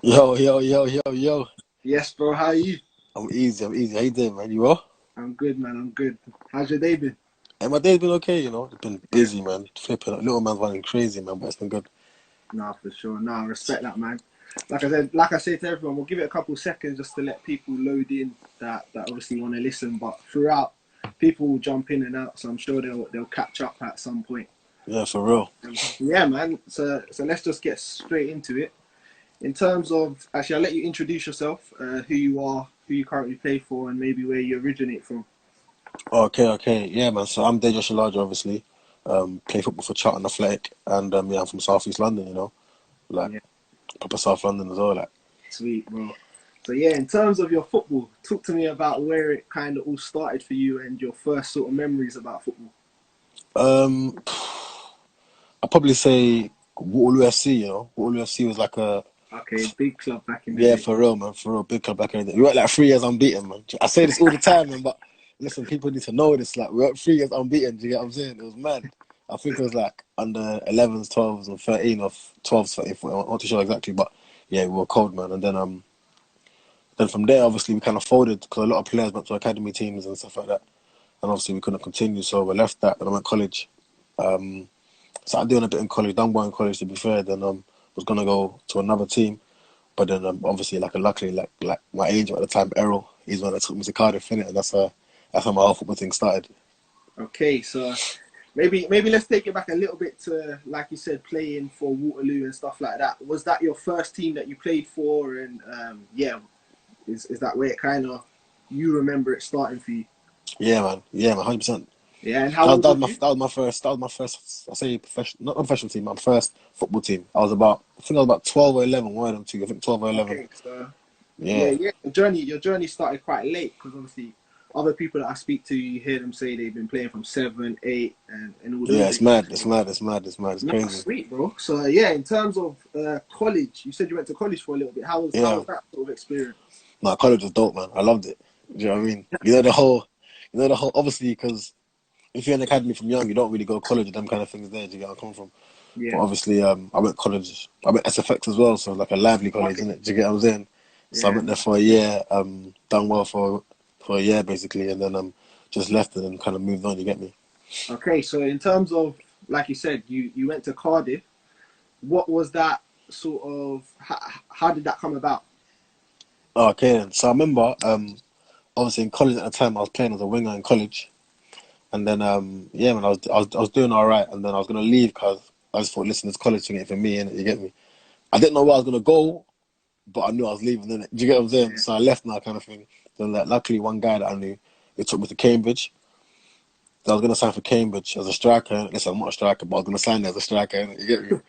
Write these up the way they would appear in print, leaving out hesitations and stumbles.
Yo, yo, yo, yo, yo. Yes, bro. How are you? I'm easy. How you doing, man? You well? I'm good, man. I'm good. How's your day been? Hey, my day's been okay, It's been Yeah. busy, man. Flipping. Little man's running crazy, man, but it's been good. Nah, for sure. Nah, I respect that, man. Like I say to everyone, we'll give it a couple seconds just to let people load in that obviously want to listen. But throughout, people will jump in and out, so I'm sure they'll catch up at some point. Yeah, for real. Yeah, man. So let's just get straight into it. In terms of actually, I'll let you introduce yourself, who you are, who you currently play for, and maybe where you originate from. Okay. Yeah, man. So I'm Deji Oshilaja, obviously. Play football for Charlton Athletic, and yeah, I'm from South East London, like Yeah. proper South London as well, like. Sweet, bro. So yeah, in terms of your football, talk to me about where it kind of all started for you and your first sort of memories about football. Um, I'd probably say Waterloo FC, Waterloo FC was like a Okay, big club back in the Yeah, day. for real, man. For real, big club back in the day. We were like 3 years unbeaten, man. I say this all the time, man. But listen, people need to know this. Like we were 3 years unbeaten. Do you get what I'm saying? It was mad. I think it was like under 11s, 12s, and 13 or 12s, 13, 14. I'm not too sure exactly, but yeah, we were cold, man. And then from there, obviously, we kind of folded because a lot of players went to academy teams and stuff like that. And obviously, we couldn't continue, so we left that. And I went college. Um, Started doing a bit in college, done well in college to be fair. Then was gonna go to another team. But then obviously, luckily, like my agent at the time, Errol, he's the one that took me to Cardiff, innit? And that's how my whole football thing started. Okay, so maybe let's take it back a little bit to, like you said, playing for Waterloo and stuff like that. Was that your first team that you played for? And yeah, is that where it kind of you remember it starting for you? Yeah, man, 100%. Yeah, and how old was you? That was my first. I say professional, not professional team. My first football team. I think I was about 12 or 11. One of them two. I think 12 or 11. Okay, so yeah, Yeah, yeah. Your journey started quite late because obviously other people that I speak to, you hear them say they've been playing from 7, 8, and all yeah. those It's ages. mad. It's mad. It's mad. It's mad. It's No, crazy. sweet, bro. So yeah, in terms of college, you said you went to college for a little bit. How was Yeah. that sort of experience? No, college was dope, man. I loved it. Do you know what I mean? The whole. Obviously, because if you're in academy from young, you don't really go to college and them kind of things there. Do you get where I come from? But Yeah. obviously, I went college. I went SFX as well, so like a lively college, Okay. isn't it? Do you get what I'm saying? So I Yeah. went there for a year, done well for a year basically, and then just left and then kind of moved on. You get me? Okay. So in terms of, like you said, you went to Cardiff. What was that sort of? How did that come about? Okay, then. So I remember, obviously in college at the time, I was playing as a winger in college, and then yeah, man, I was doing all right, and then I was gonna leave because I just thought, listen, this college thing ain't for me, and you get me. I didn't know where I was gonna go, but I knew I was leaving. Innit? Do you get what I'm saying? Yeah. So I left now, kind of thing. Then, like, luckily, one guy that I knew, he took me to Cambridge. So I was gonna sign for Cambridge as a striker. Listen, I'm not a striker, but I was gonna sign there as a striker. Innit? You get me?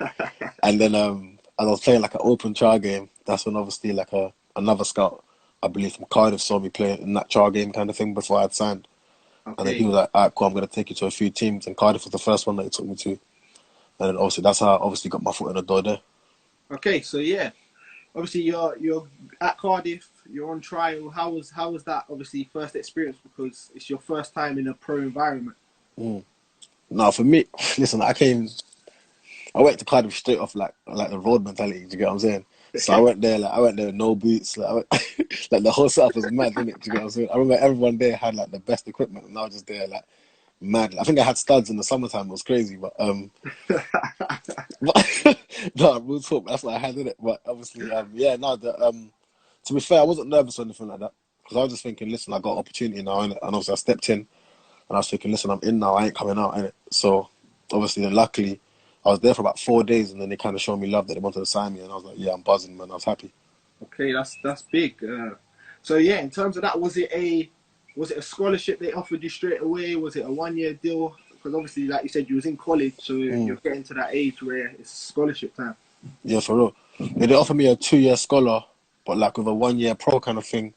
And then, as I was playing like an open trial game, that's when obviously like another scout, I believe from Cardiff, saw me playing in that trial game kind of thing before I had signed. And then he Okay. was like, "All right, cool, I'm gonna take you to a few teams." And Cardiff was the first one that he took me to. And then obviously that's how I obviously got my foot in the door there. Okay. So yeah, obviously you're at Cardiff. You're on trial. How was that? Obviously, first experience because it's your first time in a pro environment. Mm. Now for me, listen, I went to Cardiff straight off like the road mentality. Do you get what I'm saying? So I went there with no boots. Like the whole setup was mad, didn't it? Do you get what I'm saying? I remember everyone there had like the best equipment, and I was just there like mad. I think I had studs in the summertime. It was crazy, but no, real talk. That's what I had in it. But obviously, yeah, no. To be fair, I wasn't nervous or anything like that because I was just thinking, listen, I got opportunity now, innit? And obviously I stepped in, and I was thinking, listen, I'm in now. I ain't coming out, innit? So obviously, then luckily, I was there for about 4 days, and then they kind of showed me love that they wanted to sign me, and I was like, yeah, I'm buzzing, man. I was happy. Okay, that's big. So yeah, in terms of that, was it a scholarship they offered you straight away? Was it a 1 year deal? Because obviously, like you said, you was in college, so Mm, you're getting to that age where it's scholarship time. yeah, for real. Yeah, they offered me a 2 year scholar, but like with a 1 year pro kind of thing.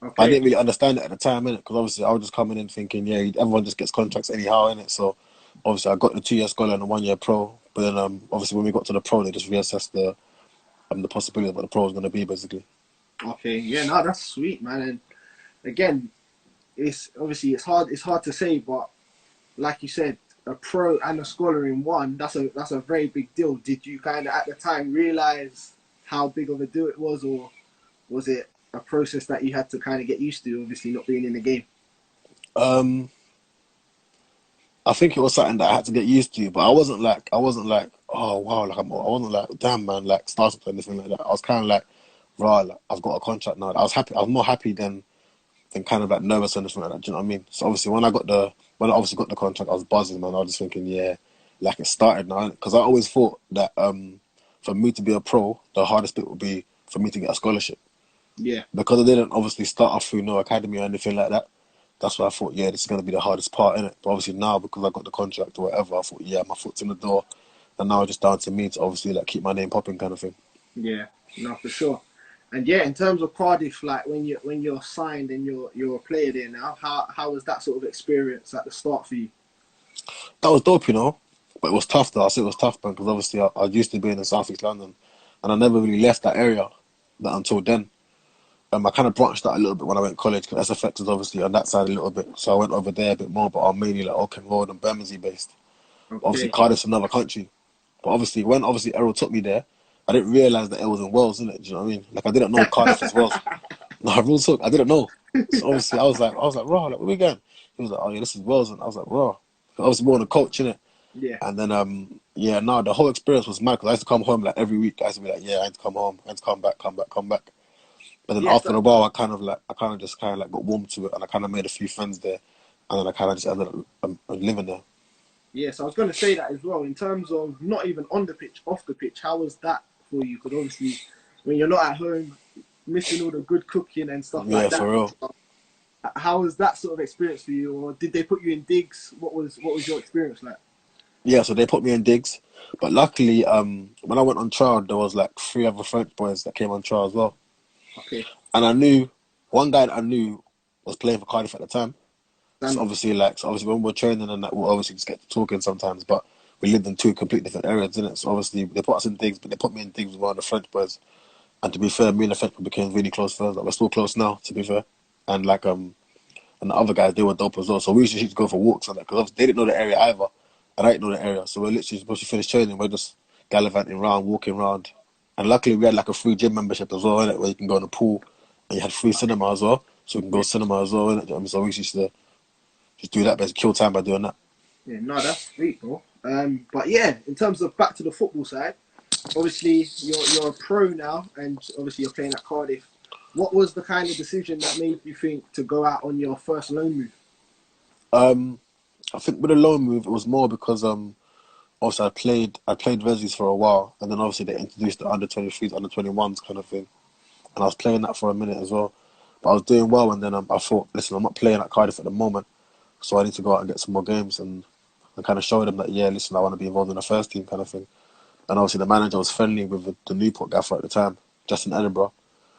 I Okay, didn't really understand it at the time, innit? Because obviously I was just coming in thinking, yeah, everyone just gets contracts anyhow, innit? So obviously I got the 2 year scholar and the 1 year pro. But then obviously when we got to the pro, they just reassessed the possibility of what the pro was going to be, basically. okay, yeah, no, that's sweet, man. And again, it's hard to say, but like you said, a pro and a scholar in one, that's a very big deal. Did you kind of at the time realize how big of a deal it was, or was it a process that you had to kind of get used to? Obviously, not being in the game. Um, I think it was something that I had to get used to, but I wasn't like, oh wow, like I wasn't like, damn man, like started or anything like that. I was kind of like, right, like, I've got a contract now. I was happy. I was more happy than kind of like nervous or anything like that. Do you know what I mean? So obviously when I obviously got the contract, I was buzzing, man. I was just thinking, yeah, like it started now, because I always thought that for me to be a pro, the hardest bit would be for me to get a scholarship, Yeah. because I didn't obviously start off through no academy or anything like that. That's why I thought, yeah, this is going to be the hardest part in it. But obviously now, because I got the contract or whatever, I thought, yeah, my foot's in the door, and now it's just down to me to obviously like keep my name popping, kind of thing. Yeah, no, for sure. And yeah, in terms of Cardiff, like when you're signed and you're a player there now, how was that sort of experience at the start for you? That was dope, you know. But it was tough though. I said it was tough, man, because obviously I used to be in South East London, and I never really left that area until then. I kind of branched out a little bit when I went to college, because SFX is obviously on that side a little bit. So I went over there a bit more, but I'm mainly like Oaken Road and Bermondsey based. Obviously Okay. Cardiff's another country. But obviously when obviously Errol took me there, I didn't realise that it was in Wales, innit? Do you know what I mean? Like I didn't know Cardiff was Wales. No, real talk, I didn't know. So obviously I was like, raw, like where we going? He was like, oh yeah, this is Wales, and I was like, raw. Obviously more on the coach, innit? Yeah. And then yeah, no, the whole experience was mad, because I used to come home like every week. I used to be like, yeah, I had to come home, I had to come back, come back, come back. But then Yeah, after so, a while, I kind of just kind of like got warm to it, and I kind of made a few friends there, and then I kind of just ended up living there. yeah, so I was going to say that as well. In terms of not even on the pitch, off the pitch, how was that for you? Because obviously, when you're not at home, missing all the good cooking and stuff Yeah, like for that. real. How was that sort of experience for you, or did they put you in digs? What was your experience like? Yeah, so they put me in digs, but luckily, when I went on trial, there was like three other French boys that came on trial as well, Okay, and I knew one guy that I knew was playing for Cardiff at the time. standard. So obviously when we're training and that, we'll obviously just get to talking sometimes, but we lived in two completely different areas, didn't it? So obviously they put us in digs, but they put me in digs with one of the French boys. And to be fair, me and the French boy became really close friends. Like we're still close now, to be fair. And like and the other guys, they were dope as well. So we used to go for walks and that, because they didn't know the area either, and I didn't know the area. So we're literally supposed to finish training, we're just gallivanting around, walking around. And luckily we had like a free gym membership as well, innit, where you can go in the pool, and you had free cinema as well, so we can go Yeah, cinema as well, innit? You know what I mean? So we used to just do that, basically kill time by doing that. yeah, no, that's sweet, bro. But yeah, in terms of back to the football side, obviously you're a pro now, and obviously you're playing at Cardiff. What was the kind of decision that made you think to go out on your first loan move? Um, I think with the loan move, it was more because also I played Vesis for a while, and then obviously they introduced the under 23s, under 21s kind of thing, and I was playing that for a minute as well. But I was doing well, and then I thought, listen, I'm not playing at Cardiff at the moment, so I need to go out and get some more games, and kind of show them that, yeah, listen, I want to be involved in the first team kind of thing. And obviously the manager was friendly with the Newport gaffer at the time, just in Edinburgh,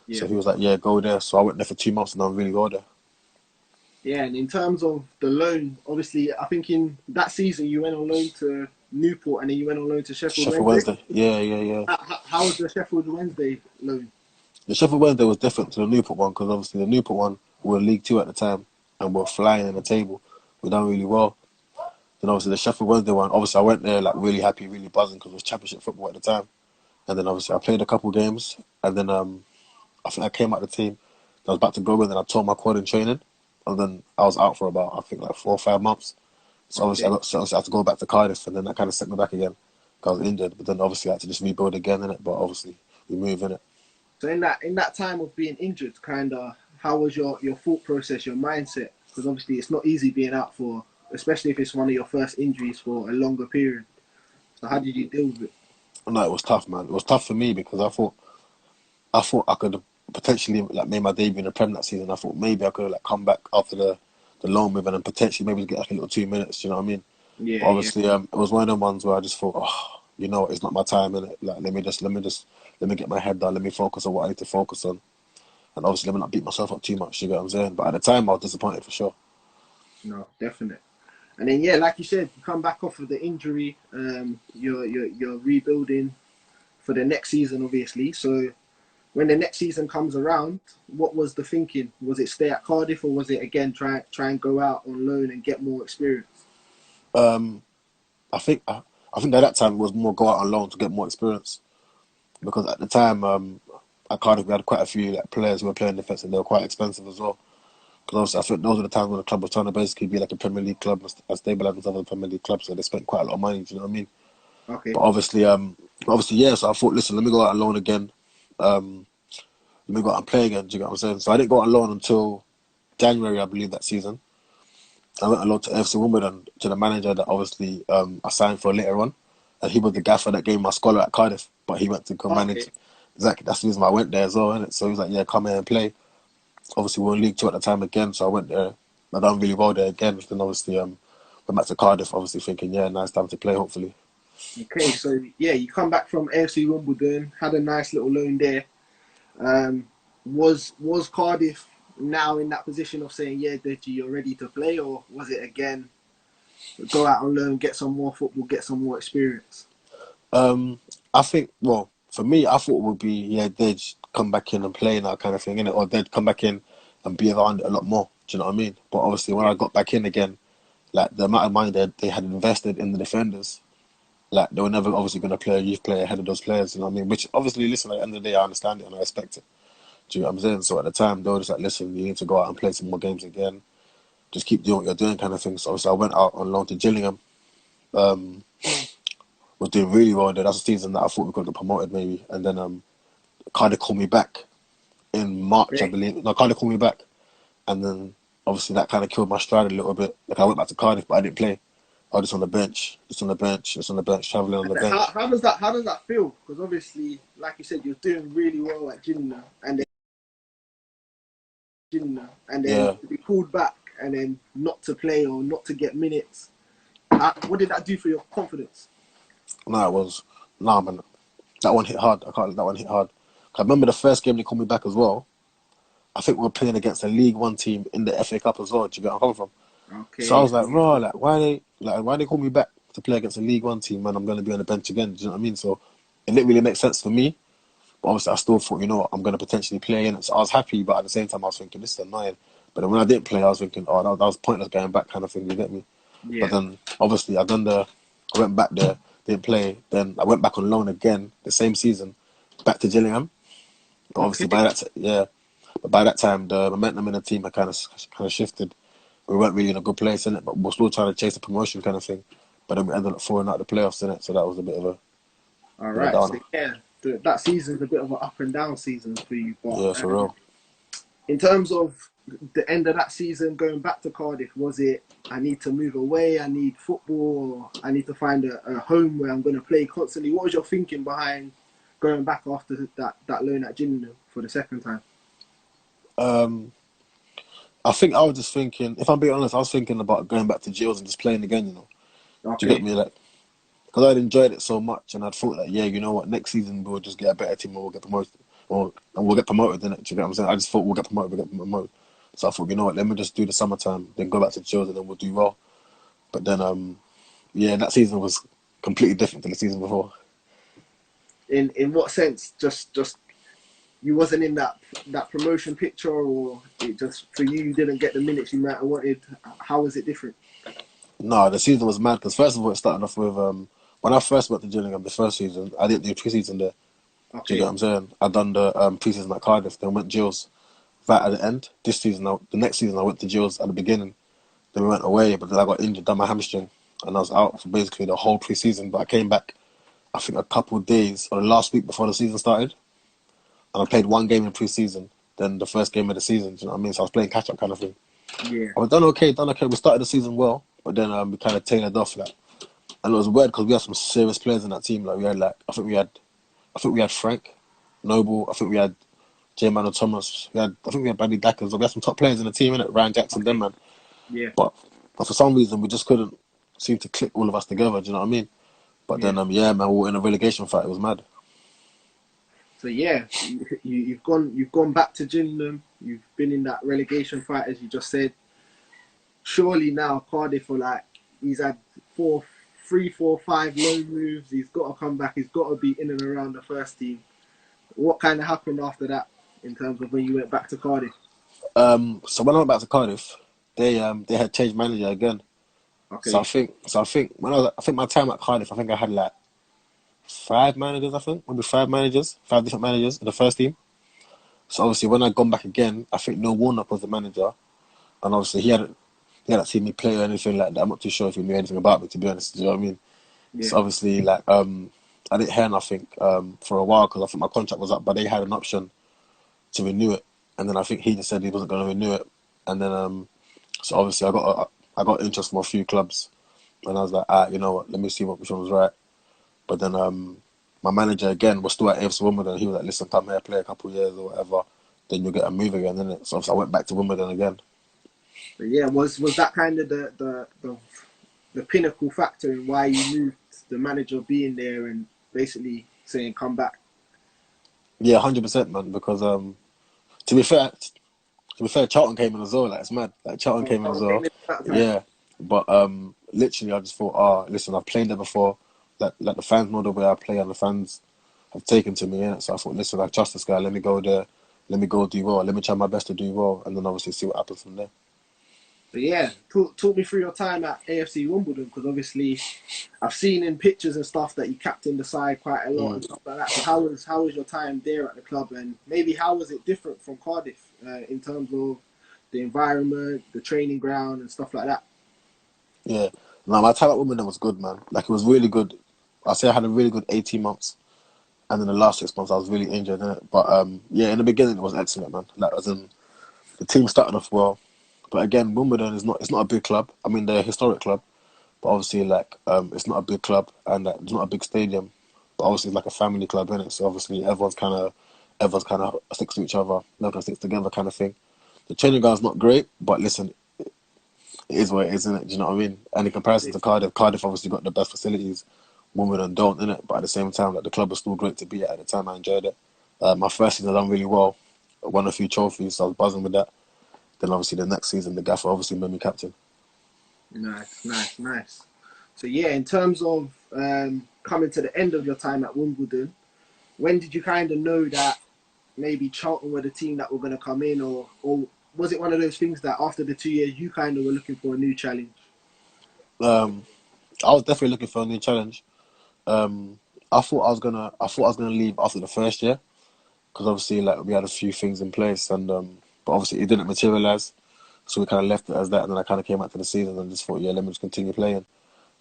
Yeah, so he was like, yeah, go there. So I went there for 2 months, and I really go there. yeah, and in terms of the loan, obviously I think in that season you went on loan to Newport and then you went on loan to Sheffield Sheffield Wednesday. Wednesday, yeah, yeah, yeah. How was the Sheffield Wednesday loan? The Sheffield Wednesday was different to the Newport one, because obviously the Newport one, we were League Two at the time, and we were flying in the table. We done really well. Then obviously the Sheffield Wednesday one, obviously I went there like really happy, really buzzing, because it was Championship football at the time. And then obviously I played a couple games, and then I think I came out the team. I was about to go in, and I tore my quad in training, and then I was out for about, I think, like 4 or 5 months. So obviously Okay. I had to go back to Cardiff, and then that kind of set me back again. 'Cause I was injured, but then obviously I had to just rebuild again in it. But obviously we move in it. So in that time of being injured, kind of, how was your thought process, your mindset? Because obviously it's not easy being out for, especially if it's one of your first injuries for a longer period. So how did you deal with it? No, it was tough, man. It was tough for me, because I thought I could have potentially like made my debut in the Prem that season. I thought maybe I could have like come back after the loan move, and then potentially maybe get like a little 2 minutes. You know what I mean? But Yeah, yeah, obviously, it was one of them ones where I just thought, oh, you know, what, it's not my time, innit? Like, let me get my head down. Let me focus on what I need to focus on, and obviously, let me not beat myself up too much. You get what I'm saying? But at the time, I was disappointed for sure. no, definite. And then yeah, like you said, you come back off of the injury. You're rebuilding for the next season, obviously. So when the next season comes around, what was the thinking? Was it stay at Cardiff, or was it again try and go out on loan and get more experience? Um, I think at that time it was more go out on loan to get more experience, because at the time, at Cardiff we had quite a few like players who were playing defence and they were quite expensive as well. Because obviously I think those were the times when the club was trying to basically be like a Premier League club, as stable as other Premier League clubs, so they spent quite a lot of money. Do you know what I mean? Okay. But obviously, yeah. So I thought, listen, let me go out on loan again. Let me go out and play again. Do you get what I'm saying? So I didn't go out on loan until January, I believe, that season. I went on loan to FC Wimbledon to the manager that obviously I signed for later on, and he was the gaffer that gave me my scholar at Cardiff. But he went to come manage. Exactly, that's the reason why I went there as well, innit? So he was like, yeah, come here and play. Obviously, we were in League Two at the time again, so I went there. I done really well there again. Then obviously, went back to Cardiff, obviously thinking, yeah, nice time to play, hopefully. Okay, so yeah, you come back from AFC Wimbledon, had a nice little loan there. Was Cardiff now in that position of saying, yeah, Deji, you're ready to play, or was it again go out on loan, get some more football, get some more experience? I think, well, for me, I thought it would be, yeah, they'd come back in and play that kind of thing, innit? Or they'd come back in and be around it a lot more. Do you know what I mean? But obviously, when I got back in again, like the amount of money that they had invested in the defenders, like they were never obviously going to play a youth player ahead of those players. You know what I mean? Which obviously, listen, at the end of the day, I understand it and I respect it. Do you know what I'm saying? So at the time, they were just like, listen, you need to go out and play some more games again. Just keep doing what you're doing, kind of thing. So obviously, I went out on loan to Gillingham. Was doing really well there. That's a season that I thought we could get promoted maybe. And then Cardiff called me back in March, I believe. No, Cardiff called me back. And then obviously that kind of killed my stride a little bit. Like I went back to Cardiff, but I didn't play. I was just on the bench, travelling on the bench. How does that feel? Because obviously, like you said, you're doing really well at Gillingham, and then Yeah. to be called back and then not to play or not to get minutes. What did that do for your confidence? Nah, man. That one hit hard. That one hit hard. I remember the first game they called me back as well. I think we were playing against a League One team in the FA Cup as well. Do you get where I'm coming from? Okay. So I was like, bro, why they call me back to play against a League One team, man? I'm going to be on the bench again. Do you know what I mean? So it didn't really make sense for me. But obviously, I still thought, you know what, I'm going to potentially play in it. So I was happy, but at the same time, I was thinking, this is annoying. But then when I didn't play, I was thinking, oh, that was pointless going back kind of thing. You get me? Yeah. But then obviously, I went back there, didn't play. Then I went back on loan again the same season, back to Gillingham. But obviously, by that time, the momentum in the team had kind of shifted. We weren't really in a good place in it, but we're still trying to chase the promotion kind of thing. But then we ended up falling out of the playoffs in it, so that was a bit of a all right. So yeah, that season's a bit of an up and down season for you. But yeah, for real. In terms of the end of that season, going back to Cardiff, was it I need to move away, I need football, or I need to find a home where I'm going to play constantly? What was your thinking behind going back after that loan at Gillingham for the second time? I think I was just thinking, if I'm being honest, I was thinking about going back to Gills and just playing again, you know. Okay. Do you get me? Like, because I'd enjoyed it so much and I'd thought that, yeah, you know what, next season we'll just get a better team and we'll get promoted. And we'll get promoted, innit? Do you get what I'm saying? I just thought we'll get promoted. So I thought, you know what, let me just do the summertime, then go back to Gills and then we'll do well. But then, yeah, that season was completely different to the season before. In what sense? Just you wasn't in that promotion picture, or it just for you didn't get the minutes you might have wanted? How was it different? No, the season was mad because first of all it started off with when I first went to Gillingham the first season, I didn't do pre-season there. Okay. Do you get what I'm saying? I done the pre-season at Cardiff, then went Gills right at the end. The next season I went to Gills at the beginning. Then we went away, but then I got injured, done my hamstring, and I was out for basically the whole pre-season. But I came back, I think a couple of days or the last week before the season started, and I played one game in pre-season, then the first game of the season. Do you know what I mean? So I was playing catch-up kind of thing. Yeah. I was done okay. We started the season well, but then we kind of tailored off, like, and it was weird because we had some serious players in that team. Like we had I think we had Frank Noble. I think we had J. Manuel Thomas. I think we had Bradley Dackers. We had some top players in the team, innit? Ryan Jackson, them man. Yeah. But for some reason we just couldn't seem to click all of us together. Do you know what I mean? But then yeah, man, we were in a relegation fight. It was mad. So yeah, you've gone back to Gillingham. You've been in that relegation fight, as you just said. Surely now Cardiff are like, he's had 3, 4, 5 loan moves. He's got to come back. He's got to be in and around the first team. What kind of happened after that in terms of when you went back to Cardiff? So when I went back to Cardiff, they had changed manager again. Okay. So I think my time at Cardiff, I think I had like 5 managers, I think. Maybe 5 managers, 5 different managers in the first team. So obviously when I gone back again, I think Neil Warnock was the manager. And obviously he hadn't seen me play or anything like that. I'm not too sure if he knew anything about me, to be honest. Do you know what I mean? Yeah. So obviously, like, I didn't hear nothing for a while because I think my contract was up, but they had an option to renew it. And then I think he just said he wasn't going to renew it. And then, so obviously I got interest from a few clubs. And I was like, you know what, let me see which one was right. But then my manager again was still at AFC Wimbledon. He was like, listen, come here, play a couple of years or whatever. Then you'll get a move again, innit? So obviously I went back to Wimbledon again. But yeah, was that kind of the pinnacle factor in why you moved, the manager being there and basically saying come back? Yeah, 100%, man. Because to be fair, Charlton came in as well. Like, it's mad. Like, Charlton came in as well. Yeah, but literally, I just thought, listen, I've played there before. Like the fans know the way I play, and the fans have taken to me. Innit? So I thought, listen, I trust this guy. Let me go there. Let me go do well. Let me try my best to do well, and then obviously see what happens from there. But yeah, talk me through your time at AFC Wimbledon, because obviously I've seen in pictures and stuff that you captained the side quite a lot and stuff like that. So how was your time there at the club, and maybe how was it different from Cardiff in terms of the environment, the training ground, and stuff like that? Yeah, no, my time at Wimbledon was good, man. Like, it was really good. I say I had a really good 18 months, and then the last 6 months I was really injured in it. But yeah, in the beginning it was excellent, man. Like, as in, the team started off well. But again, Wimbledon it's not a big club. I mean, they're a historic club, but obviously, like, it's not a big club, and it's not a big stadium. But obviously, it's like a family club, innit? So obviously, everyone's kind of sticks to each other, everyone sticks together, kind of thing. The training ground's not great, but listen, it is what it is, innit? Do you know what I mean? And in comparison to Cardiff obviously got the best facilities. Wimbledon don't, innit? But at the same time, like, the club was still great to be at the time. I enjoyed it. My first season I done really well. I won a few trophies, so I was buzzing with that. Then obviously the next season, the gaffer obviously made me captain. Nice. So yeah, in terms of coming to the end of your time at Wimbledon, when did you kind of know that maybe Charlton were the team that were going to come in, or was it one of those things that after the 2 years you kind of were looking for a new challenge? I was definitely looking for a new challenge. I thought I was gonna leave after the first year because obviously, like, we had a few things in place, and but obviously it didn't materialize. So we kind of left it as that, and then I kind of came back to the season and just thought, yeah, let me just continue playing.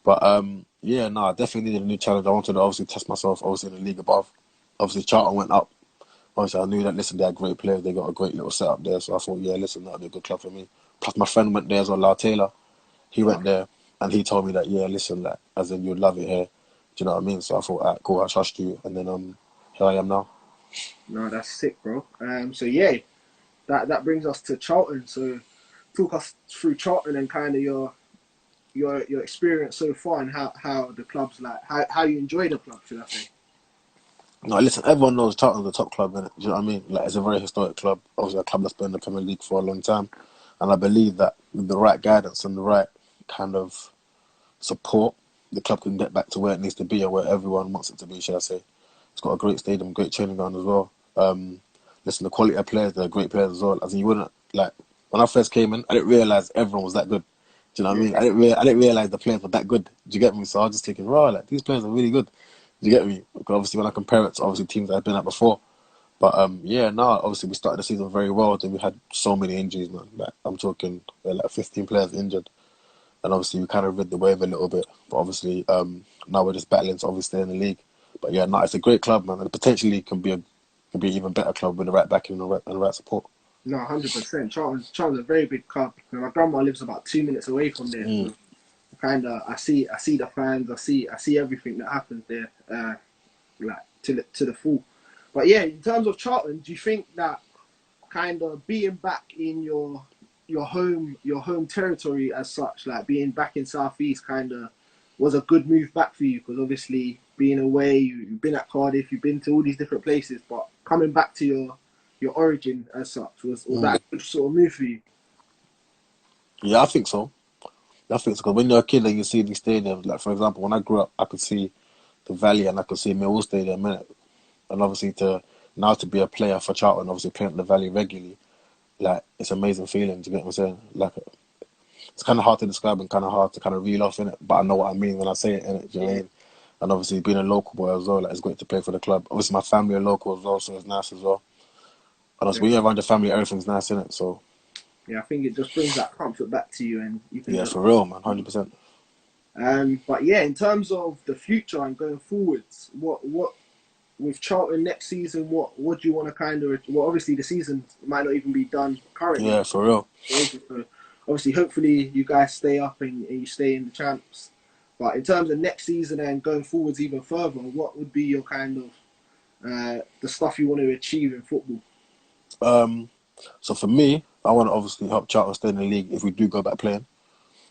But yeah, no, I definitely needed a new challenge. I wanted to obviously test myself, obviously in the league above. Obviously, Charlton went up. Obviously, I knew that, listen, they had great players. They got a great little setup there. So I thought, yeah, listen, that'll be a good club for me. Plus, my friend went there as well, Lau Taylor. He went there, and he told me that, yeah, listen, like, as in, you'd love it here. Do you know what I mean? So I thought, all right, cool, I trust you. And then here I am now. No, that's sick, bro. So yeah, that brings us to Charlton. So talk us through Charlton and kind of your experience so far, and how the club's like, how you enjoy the club, should I say? No, listen, everyone knows Charlton's the top club, innit? Do you know what I mean? Like, it's a very historic club. Obviously, a club that's been in the Premier League for a long time. And I believe that with the right guidance and the right kind of support, the club can get back to where it needs to be and where everyone wants it to be, should I say. It's got a great stadium, great training ground as well. Listen, the quality of players, they're great players as well. As in, you wouldn't, like, when I first came in, I didn't realise everyone was that good. Do you know what I mean? I didn't realise the players were that good. Do you get me? So I was just thinking, right, like, these players are really good. Do you get me? Because obviously when I compare it to obviously teams that I've been at before. But yeah, no, obviously we started the season very well. Then we had so many injuries, man. Like, I'm talking like 15 players injured. And obviously we kind of rid the wave a little bit. But obviously now we're just battling to obviously stay in the league. But yeah, no, it's a great club, man. And it potentially can be an even better club with the right backing and the right support. No, 100%. Charlton's a very big club. My grandma lives about 2 minutes away from there. So I see the fans. I see everything that happens there, like to the full. But yeah, in terms of Charlton, do you think that kind of being back in your home territory as such, like being back in South East, kind of was a good move back for you? Because obviously being away, you've been at Cardiff, you've been to all these different places, but coming back to your origin as such, was that a good sort of move for you? Yeah, I think so. Because when you're a kid and you see these stadiums, like, for example, when I grew up, I could see the Valley and I could see Millwall Stadium, innit? And obviously to be a player for Charlton, obviously playing at the Valley regularly, like, it's an amazing feeling. Do you get what I'm saying? Like, it's kind of hard to describe and kind of hard to kind of reel off in it, but I know what I mean when I say it, innit? Do you know what I mean? And obviously being a local boy as well, like, it's great to play for the club. Obviously my family are local as well, so it's nice as well. And also when you're around your family, everything's nice, innit? So Yeah, I think it just brings that comfort back to you, and you can yeah, just. for real, man, 100%. But yeah, in terms of the future and going forwards, what with Charlton next season, what do you want to kind of? Well, obviously the season might not even be done currently. Yeah, for real. So obviously, hopefully you guys stay up and you stay in the champs. But in terms of next season and going forwards even further, what would be your kind of the stuff you want to achieve in football? So for me, I want to obviously help Charlton stay in the league if we do go back playing.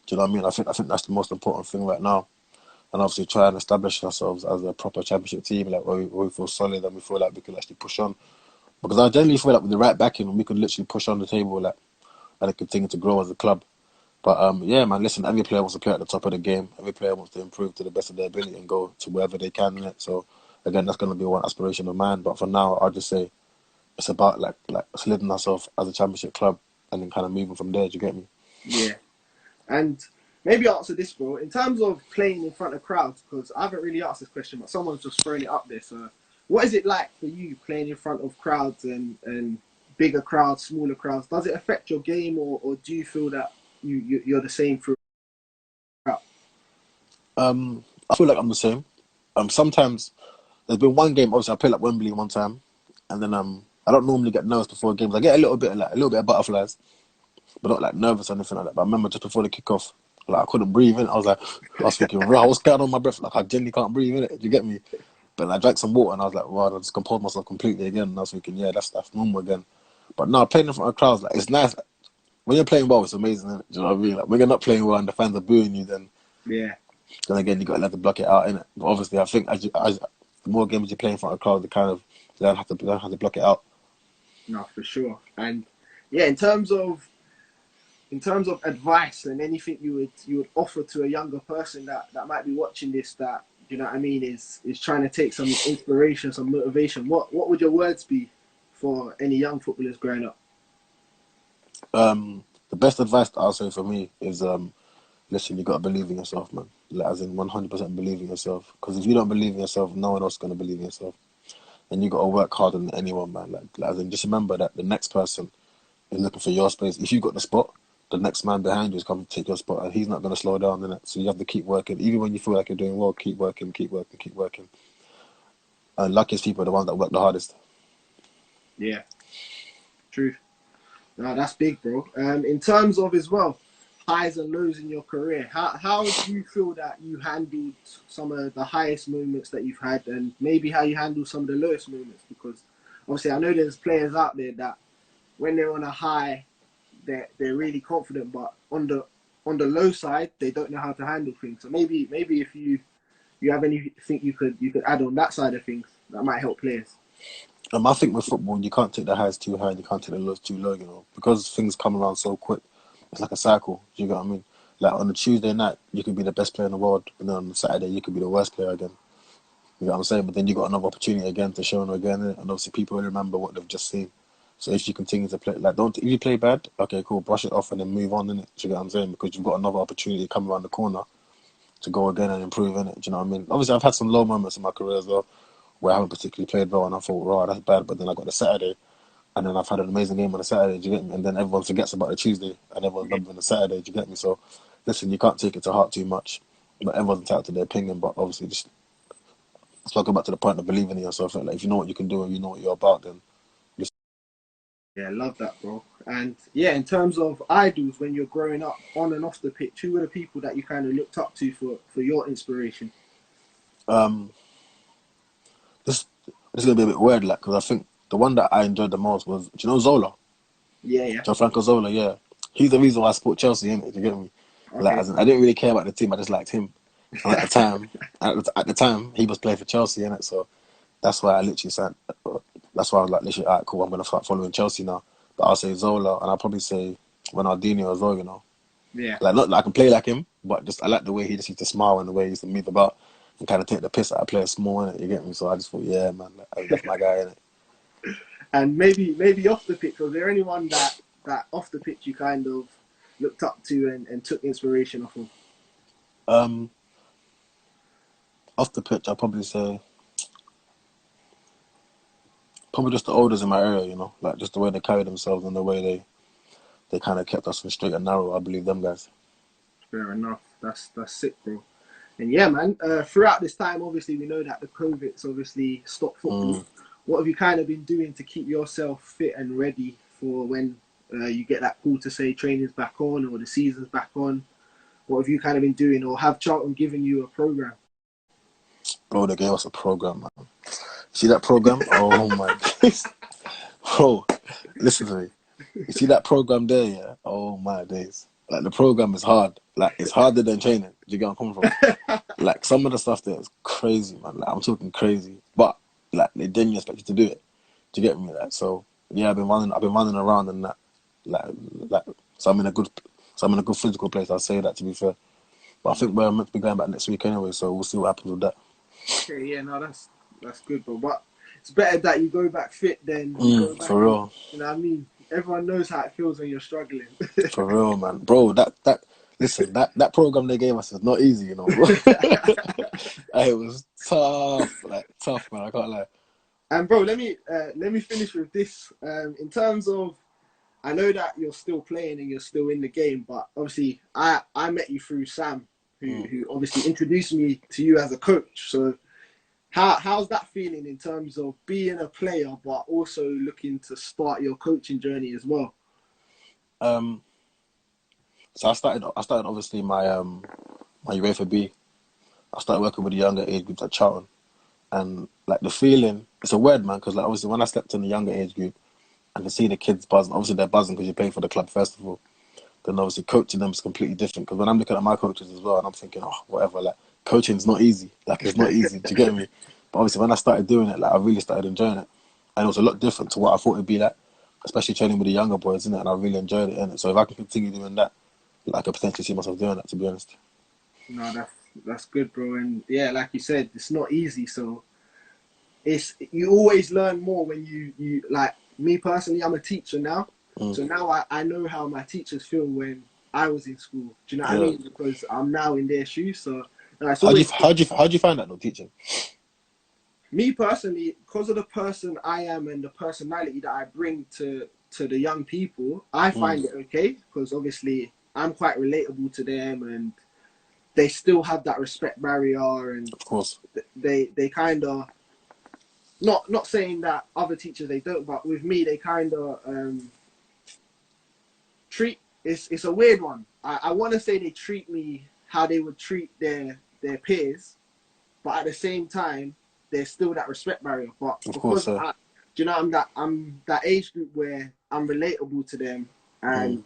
Do you know what I mean? I think that's the most important thing right now. And obviously try and establish ourselves as a proper championship team, like where we feel solid and we feel like we can actually push on. Because I generally feel like with the right backing, we could literally push on the table, like, and continue to grow as a club. But yeah, man, listen, every player wants to play at the top of the game. Every player wants to improve to the best of their ability and go to wherever they can in it. So again, that's going to be one aspiration of mine. But for now, I'll just say it's about like solidifying ourselves as a championship club and then kind of moving from there. Do you get me? Yeah, and maybe answer this, bro. In terms of playing in front of crowds, because I haven't really asked this question, but someone's just thrown it up there. So, what is it like for you playing in front of crowds and bigger crowds, smaller crowds? Does it affect your game, or do you feel that you're the same throughout? I feel like I'm the same. Sometimes there's been one game. Obviously, I played at Wembley one time, and then I don't normally get nervous before games. I get a little bit of butterflies, but not like nervous or anything like that. But I remember just before the kickoff, like I couldn't breathe in. I was thinking, right, what's going on my breath? Like I genuinely can't breathe in it. Do you get me? But I drank some water and I was like, wow, I just composed myself completely again. And I was thinking, yeah, that's normal again. But now playing in front of crowds, like it's nice. When you're playing well, it's amazing. Innit? Do you know what I mean? Like when you're not playing well and the fans are booing you, Yeah, then again you got to let them block it out, innit? But obviously, I think as the more games you play in front of crowds, the kind of you don't have to block it out. no, for sure. And yeah, in terms of advice and anything you would offer to a younger person that might be watching this, that you know what I mean, is trying to take some inspiration, some motivation. What would your words be for any young footballers growing up? The best advice that I'll say for me is listen, you got to believe in yourself, man. Like, as in 100% believe in yourself. Because if you don't believe in yourself, no one else is going to believe in yourself. And you got to work harder than anyone, man. Like, as in, just remember that the next person is looking for your space. If you got the spot, the next man behind you is coming to take your spot, and he's not going to slow down in it. So you have to keep working. Even when you feel like you're doing well, keep working, keep working, keep working. And luckiest people are the ones that work the hardest. Yeah, truth. No, that's big, bro. In terms of as well, highs and lows in your career, how do you feel that you handled some of the highest moments that you've had, and maybe how you handle some of the lowest moments? Because obviously, I know there's players out there that when they're on a high, they're really confident, but on the low side, they don't know how to handle things. So maybe if you have anything you could add on that side of things that might help players. I think with football, you can't take the highs too high and you can't take the lows too low, because things come around so quick. It's like a cycle. Do you get what I mean? Like on a Tuesday night, you could be the best player in the world, and then on Saturday, you could be the worst player again. You know what I'm saying? But then you got another opportunity again to show them again, and obviously people will remember what they've just seen. So if you continue to play, like, don't if you play bad, okay, cool, brush it off and then move on, innit? Do you get what I'm saying? Because you've got another opportunity come around the corner to go again and improve, innit? Do you know what I mean? Obviously, I've had some low moments in my career as well, where I haven't particularly played well, and I thought, right, that's bad. But then I got the Saturday, and then I've had an amazing game on the Saturday. Do you get me? And then everyone forgets about the Tuesday, and everyone's remembering the Saturday. Do you get me? So, listen, you can't take it to heart too much. But everyone's entitled to their opinion. But obviously, just let's go back to the point of believing in yourself. Like, if you know what you can do and you know what you're about, then just Yeah, love that, bro. And yeah, in terms of idols, when you're growing up on and off the pitch, who were the people that you kind of looked up to for your inspiration? um, this this is gonna be a bit weird, like, because I think the one that I enjoyed the most was, do you know Zola? Yeah, yeah. Gianfranco Zola, yeah. He's the reason why I support Chelsea, innit? Do you get me? Like, Okay. as in, I didn't really care about the team. I just liked him. And at the time, he was playing for Chelsea, innit? So that's why I literally said, that's why I was like, literally, all right, cool, I'm going to start following Chelsea now. But I'll say Zola, and I'll probably say Ronaldinho as well. Yeah. Like, not that I can play like him, but just I like the way he just used to smile and the way he used to move about and kind of take the piss out of players small, innit? You get me? So I just thought, yeah, man, that's my guy, innit? And maybe off the pitch, was there anyone that off the pitch you kind of looked up to and took inspiration off of? Um, Off the pitch, I'd probably say probably just the olders in my area, you know, like just the way they carry themselves and the way they kind of kept us in straight and narrow. I believe them guys. Fair enough. That's sick, bro. And yeah, man. Throughout this time, obviously, we know that the COVID's obviously stopped football. What have you kind of been doing to keep yourself fit and ready for when you get that call to say training's back on or the season's back on? What have you kind of been doing, or have Charlton given you a program? Bro, they gave us a program, man. See that program? Oh my days. Bro, listen to me. You see that program there, yeah? Oh my days. Like, the program is hard. Like, it's harder than training. Do you get where I'm coming from? Like, some of the stuff there is crazy, man. Like, I'm talking crazy. But, like, they didn't expect you to do it. Do you get me? Like, so, yeah, I've been running around and that. Like, so I'm in a good physical place, I'll say that, to be fair. But I think we're meant to be going back next week anyway, so we'll see what happens with that. Okay, yeah, no, that's good, bro. But it's better that you go back fit than you go back for real. You know what I mean? Everyone knows how it feels when you're struggling. For real, man. Bro, listen, that program they gave us is not easy, you know, bro. It was tough, man, I can't lie. And bro, let me finish with this. In terms of, I know that you're still playing and you're still in the game, but obviously I met you through Sam, who obviously introduced me to you as a coach. So how's that feeling in terms of being a player, but also looking to start your coaching journey as well? So I started obviously my UEFA B. I started working with the younger age groups at Charlton, and like the feeling, it's a weird, man, because like obviously when I stepped in the younger age group and to see the kids buzzing, obviously they're buzzing because you're playing for the club first of all. Then obviously coaching them is completely different, because when I'm looking at my coaches as well and I'm thinking, oh, whatever, like coaching's not easy. Like, it's not easy. Do you get me? But obviously when I started doing it, like I really started enjoying it, and it was a lot different to what I thought it'd be like, especially training with the younger boys, innit? And I really enjoyed it, innit? So if I can continue doing that, like, I could potentially see myself doing that, to be honest. No, that's good, bro. And yeah, like you said, it's not easy. So you always learn more when you like me personally. I'm a teacher now, so now I know how my teachers feel when I was in school. Do you know what I mean? Because I'm now in their shoes. So how do you find that though, teaching? Me personally, because of the person I am and the personality that I bring to the young people, I find it okay, because obviously I'm quite relatable to them, and they still have that respect barrier, and of course they kind of not saying that other teachers they don't, but with me they kind of treat it's a weird one. I want to say they treat me how they would treat their peers, but at the same time there's still that respect barrier. But of course, do you know, I'm that age group where I'm relatable to them, and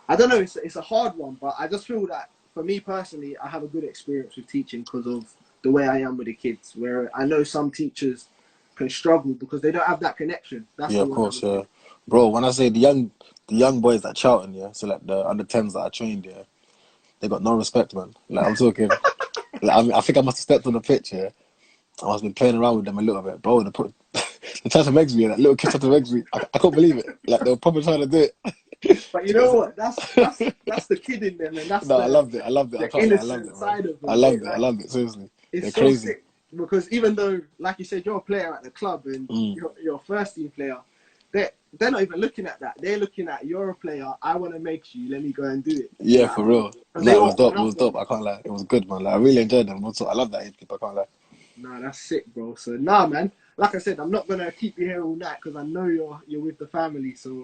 I don't know, it's a hard one, but I just feel that for me personally, I have a good experience with teaching because of the way I am with the kids, where I know some teachers can struggle because they don't have that connection. That's of course, bro. When I say the young boys at Charlton, yeah, so like the under 10s that I trained, yeah, they got no respect, man. Like, I'm talking, like, I think I must have stepped on the pitch, yeah. I must have been playing around with them a little bit, bro. They tried to make me, that little kid tried to make me. I couldn't believe it. Like, they were probably trying to do it. But you know what? That's the kid in them, and that's I loved it. I loved it. I can't lie, I loved it, side of them. I loved it. Seriously, it's they're so crazy. Sick because even though, like you said, you're a player at the club and you're a first team player, they're not even looking at that. They're looking at, you're a player. I want to make you. Let me go and do it. Yeah, for real. No, it was dope. It was dope. I can't lie. It was good, man. Like, I really enjoyed them. Also, I love that age group. I can't lie. Nah, that's sick, bro. So man. Like I said, I'm not gonna keep you here all night because I know you're with the family. So,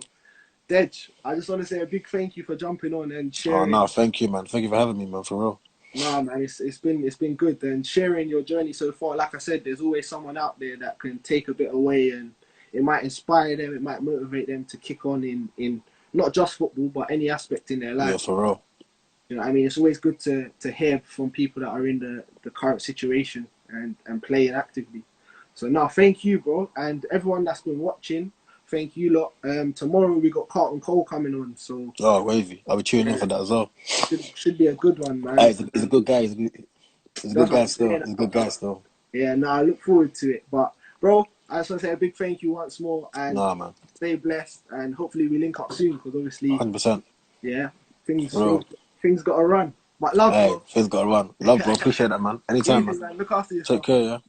Dej, I just want to say a big thank you for jumping on and sharing. Oh no, thank you, man. Thank you for having me, man. For real. Nah, man, it's been good and sharing your journey so far. Like I said, there's always someone out there that can take a bit away, and it might inspire them. It might motivate them to kick on in not just football, but any aspect in their life. Yeah, for real. You know what I mean? It's always good to hear from people that are in the current situation and playing actively. So now, thank you, bro, and everyone that's been watching. Thank you, lot. Tomorrow we got Carlton Cole coming on, so wavy. I'll be tuning in for that as well. Should be a good one, man. He's a good guy. He's a good guy still. He's a good guy still. Yeah, no, I look forward to it. But bro, I just want to say a big thank you once more, and man, stay blessed, and hopefully we link up soon, because obviously 100%. Yeah, things got to run. But love, Hey, bro. things got to run. Love, bro. Appreciate that, man. Anytime, Easy, man. man. Look after Take yourself. care, yeah.